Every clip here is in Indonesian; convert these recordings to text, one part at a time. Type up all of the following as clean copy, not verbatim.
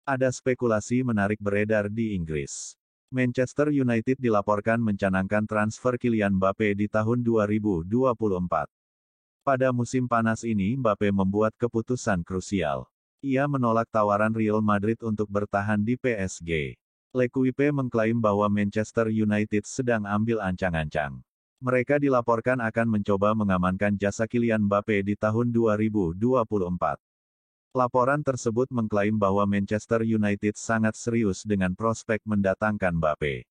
Ada spekulasi menarik beredar di Inggris. Manchester United dilaporkan mencanangkan transfer Kylian Mbappe di tahun 2024. Pada musim panas ini Mbappe membuat keputusan krusial. Ia menolak tawaran Real Madrid untuk bertahan di PSG. L'Equipe mengklaim bahwa Manchester United sedang ambil ancang-ancang. Mereka dilaporkan akan mencoba mengamankan jasa Kylian Mbappe di tahun 2024. Laporan tersebut mengklaim bahwa Manchester United sangat serius dengan prospek mendatangkan Mbappe.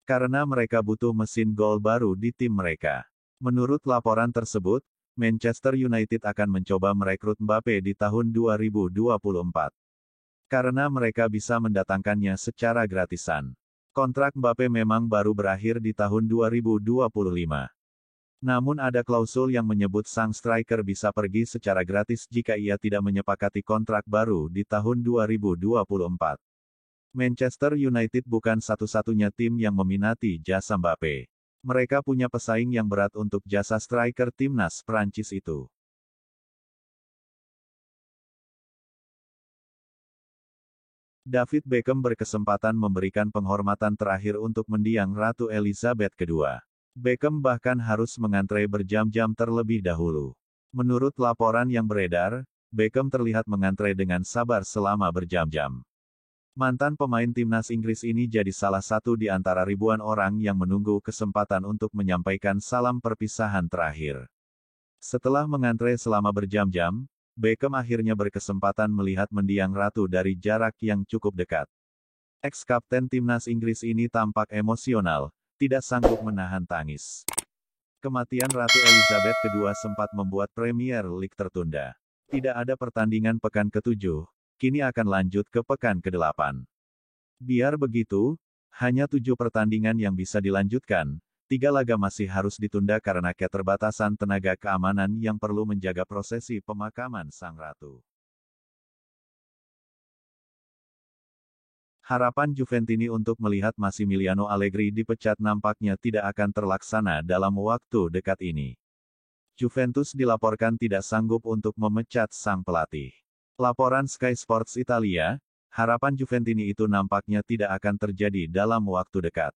Karena mereka butuh mesin gol baru di tim mereka. Menurut laporan tersebut, Manchester United akan mencoba merekrut Mbappe di tahun 2024. Karena mereka bisa mendatangkannya secara gratisan. Kontrak Mbappe memang baru berakhir di tahun 2025. Namun ada klausul yang menyebut sang striker bisa pergi secara gratis jika ia tidak menyepakati kontrak baru di tahun 2024. Manchester United bukan satu-satunya tim yang meminati jasa Mbappe. Mereka punya pesaing yang berat untuk jasa striker timnas Prancis itu. David Beckham berkesempatan memberikan penghormatan terakhir untuk mendiang Ratu Elizabeth II. Beckham bahkan harus mengantre berjam-jam terlebih dahulu. Menurut laporan yang beredar, Beckham terlihat mengantre dengan sabar selama berjam-jam. Mantan pemain timnas Inggris ini jadi salah satu di antara ribuan orang yang menunggu kesempatan untuk menyampaikan salam perpisahan terakhir. Setelah mengantre selama berjam-jam, Beckham akhirnya berkesempatan melihat mendiang Ratu dari jarak yang cukup dekat. Ex-kapten timnas Inggris ini tampak emosional, tidak sanggup menahan tangis. Kematian Ratu Elizabeth II sempat membuat Premier League tertunda. Tidak ada pertandingan pekan ke-7, kini akan lanjut ke pekan ke-8. Biar begitu, hanya 7 pertandingan yang bisa dilanjutkan, 3 laga masih harus ditunda karena keterbatasan tenaga keamanan yang perlu menjaga prosesi pemakaman sang ratu. Harapan Juventini untuk melihat Massimiliano Allegri dipecat nampaknya tidak akan terlaksana dalam waktu dekat ini. Juventus dilaporkan tidak sanggup untuk memecat sang pelatih. Laporan Sky Sports Italia, harapan Juventini itu nampaknya tidak akan terjadi dalam waktu dekat.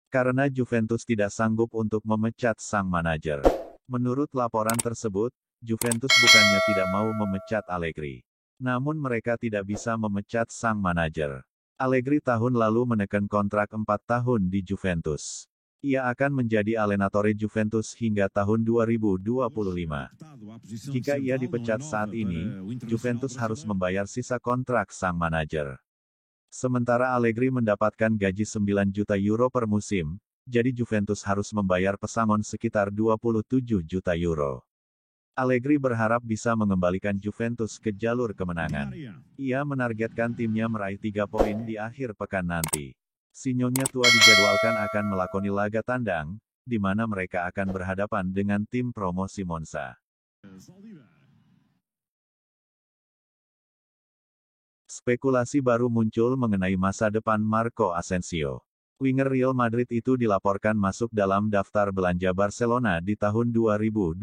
Karena Juventus tidak sanggup untuk memecat sang manajer. Menurut laporan tersebut, Juventus bukannya tidak mau memecat Allegri. Namun mereka tidak bisa memecat sang manajer. Allegri tahun lalu menekan kontrak 4 tahun di Juventus. Ia akan menjadi allenatore Juventus hingga tahun 2025. Jika ia dipecat saat ini, Juventus harus membayar sisa kontrak sang manajer. Sementara Allegri mendapatkan gaji 9 juta euro per musim, jadi Juventus harus membayar pesangon sekitar 27 juta euro. Allegri berharap bisa mengembalikan Juventus ke jalur kemenangan. Ia menargetkan timnya meraih 3 poin di akhir pekan nanti. Sinyonya tua dijadwalkan akan melakoni laga tandang, di mana mereka akan berhadapan dengan tim promosi Monza. Spekulasi baru muncul mengenai masa depan Marco Asensio. Winger Real Madrid itu dilaporkan masuk dalam daftar belanja Barcelona di tahun 2023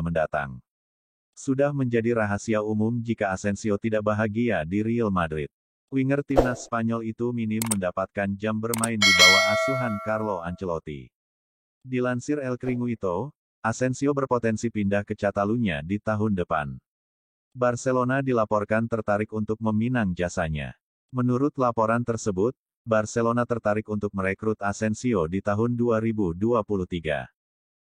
mendatang. Sudah menjadi rahasia umum jika Asensio tidak bahagia di Real Madrid. Winger timnas Spanyol itu minim mendapatkan jam bermain di bawah asuhan Carlo Ancelotti. Dilansir El Gringuito, Asensio berpotensi pindah ke Catalunya di tahun depan. Barcelona dilaporkan tertarik untuk meminang jasanya. Menurut laporan tersebut, Barcelona tertarik untuk merekrut Asensio di tahun 2023.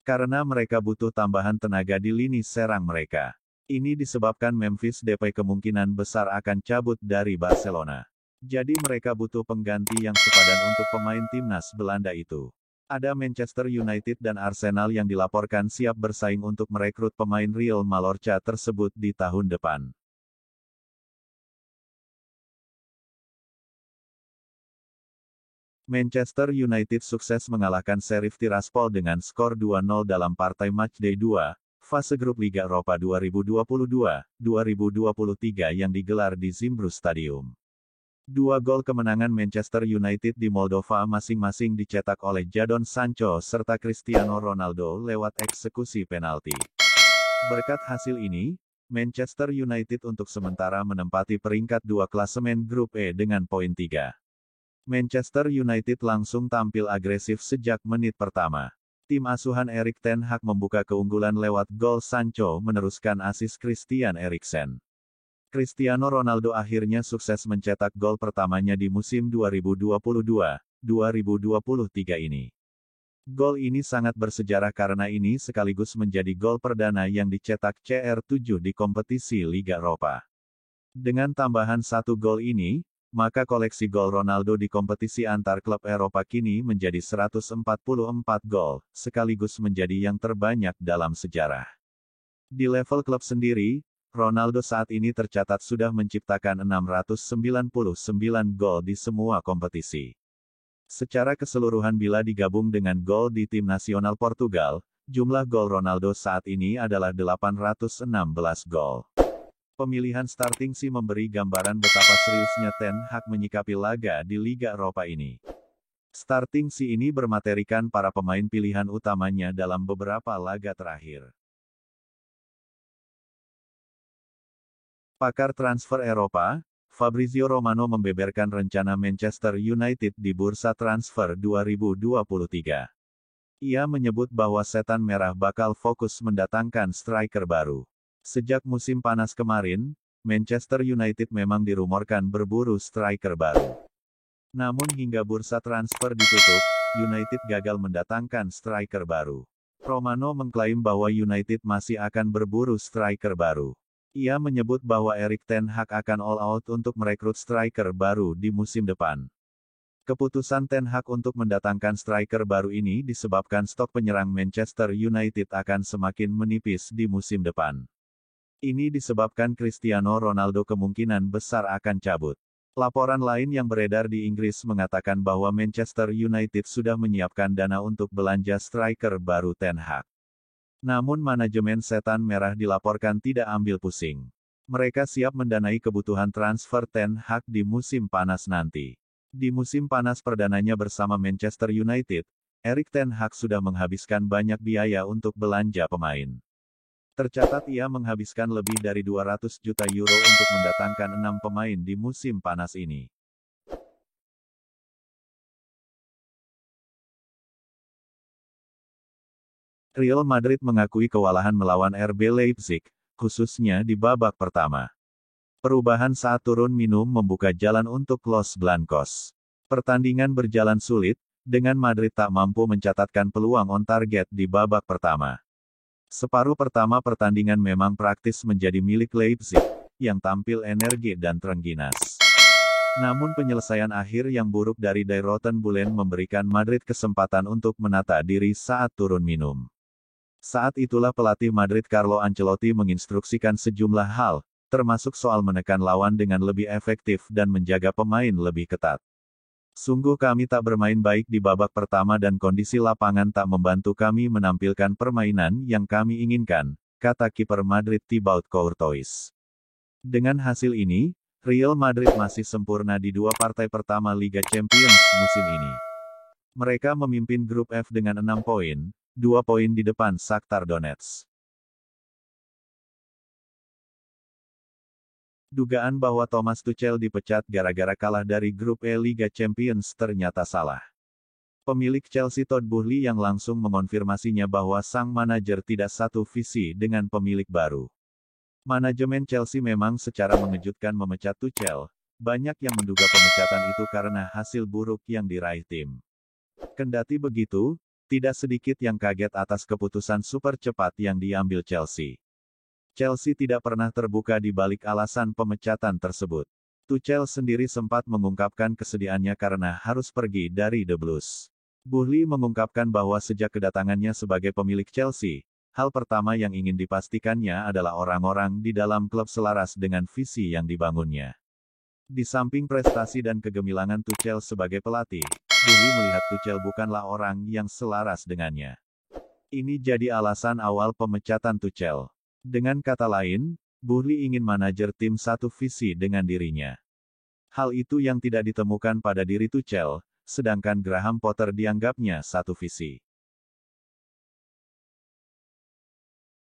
Karena mereka butuh tambahan tenaga di lini serang mereka. Ini disebabkan Memphis Depay kemungkinan besar akan cabut dari Barcelona. Jadi mereka butuh pengganti yang sepadan untuk pemain timnas Belanda itu. Ada Manchester United dan Arsenal yang dilaporkan siap bersaing untuk merekrut pemain Real Mallorca tersebut di tahun depan. Manchester United sukses mengalahkan Sheriff Tiraspol dengan skor 2-0 dalam partai Matchday 2, fase grup Liga Eropa 2022-2023 yang digelar di Zimbru Stadium. 2 gol kemenangan Manchester United di Moldova masing-masing dicetak oleh Jadon Sancho serta Cristiano Ronaldo lewat eksekusi penalti. Berkat hasil ini, Manchester United untuk sementara menempati peringkat 2 klasemen grup E dengan poin 3. Manchester United langsung tampil agresif sejak menit pertama. Tim asuhan Erik ten Hag membuka keunggulan lewat gol Sancho meneruskan asis Christian Eriksen. Cristiano Ronaldo akhirnya sukses mencetak gol pertamanya di musim 2022-2023 ini. Gol ini sangat bersejarah karena ini sekaligus menjadi gol perdana yang dicetak CR7 di kompetisi Liga Eropa. Dengan tambahan satu gol ini, maka koleksi gol Ronaldo di kompetisi antar klub Eropa kini menjadi 144 gol, sekaligus menjadi yang terbanyak dalam sejarah. Di level klub sendiri, Ronaldo saat ini tercatat sudah menciptakan 699 gol di semua kompetisi. Secara keseluruhan bila digabung dengan gol di tim nasional Portugal, jumlah gol Ronaldo saat ini adalah 816 gol. Pemilihan starting si memberi gambaran betapa seriusnya Ten Hag menyikapi laga di Liga Eropa ini. Starting si ini bermaterikan para pemain pilihan utamanya dalam beberapa laga terakhir. Pakar transfer Eropa, Fabrizio Romano membeberkan rencana Manchester United di bursa transfer 2023. Ia menyebut bahwa Setan Merah bakal fokus mendatangkan striker baru. Sejak musim panas kemarin, Manchester United memang dirumorkan berburu striker baru. Namun hingga bursa transfer ditutup, United gagal mendatangkan striker baru. Romano mengklaim bahwa United masih akan berburu striker baru. Ia menyebut bahwa Erik ten Hag akan all out untuk merekrut striker baru di musim depan. Keputusan Ten Hag untuk mendatangkan striker baru ini disebabkan stok penyerang Manchester United akan semakin menipis di musim depan. Ini disebabkan Cristiano Ronaldo kemungkinan besar akan cabut. Laporan lain yang beredar di Inggris mengatakan bahwa Manchester United sudah menyiapkan dana untuk belanja striker baru Ten Hag. Namun manajemen Setan Merah dilaporkan tidak ambil pusing. Mereka siap mendanai kebutuhan transfer Ten Hag di musim panas nanti. Di musim panas perdananya bersama Manchester United, Erik ten Hag sudah menghabiskan banyak biaya untuk belanja pemain. Tercatat ia menghabiskan lebih dari 200 juta euro untuk mendatangkan 6 pemain di musim panas ini. Real Madrid mengakui kewalahan melawan RB Leipzig, khususnya di babak pertama. Perubahan saat turun minum membuka jalan untuk Los Blancos. Pertandingan berjalan sulit, dengan Madrid tak mampu mencatatkan peluang on target di babak pertama. Separuh pertama pertandingan memang praktis menjadi milik Leipzig, yang tampil energi dan terengginas. Namun penyelesaian akhir yang buruk dari Die Roten Bullen memberikan Madrid kesempatan untuk menata diri saat turun minum. Saat itulah pelatih Madrid Carlo Ancelotti menginstruksikan sejumlah hal, termasuk soal menekan lawan dengan lebih efektif dan menjaga pemain lebih ketat. Sungguh kami tak bermain baik di babak pertama dan kondisi lapangan tak membantu kami menampilkan permainan yang kami inginkan, kata kiper Madrid Thibaut Courtois. Dengan hasil ini, Real Madrid masih sempurna di dua partai pertama Liga Champions musim ini. Mereka memimpin grup F dengan 6 poin, 2 poin di depan Shakhtar Donetsk. Dugaan bahwa Thomas Tuchel dipecat gara-gara kalah dari grup E Liga Champions ternyata salah. Pemilik Chelsea Todd Boehly yang langsung mengonfirmasinya bahwa sang manajer tidak satu visi dengan pemilik baru. Manajemen Chelsea memang secara mengejutkan memecat Tuchel. Banyak yang menduga pemecatan itu karena hasil buruk yang diraih tim. Kendati begitu, tidak sedikit yang kaget atas keputusan super cepat yang diambil Chelsea. Chelsea tidak pernah terbuka di balik alasan pemecatan tersebut. Tuchel sendiri sempat mengungkapkan kesedihannya karena harus pergi dari The Blues. Boehly mengungkapkan bahwa sejak kedatangannya sebagai pemilik Chelsea, hal pertama yang ingin dipastikannya adalah orang-orang di dalam klub selaras dengan visi yang dibangunnya. Di samping prestasi dan kegemilangan Tuchel sebagai pelatih, Boehly melihat Tuchel bukanlah orang yang selaras dengannya. Ini jadi alasan awal pemecatan Tuchel. Dengan kata lain, Boehly ingin manajer tim satu visi dengan dirinya. Hal itu yang tidak ditemukan pada diri Tuchel, sedangkan Graham Potter dianggapnya satu visi.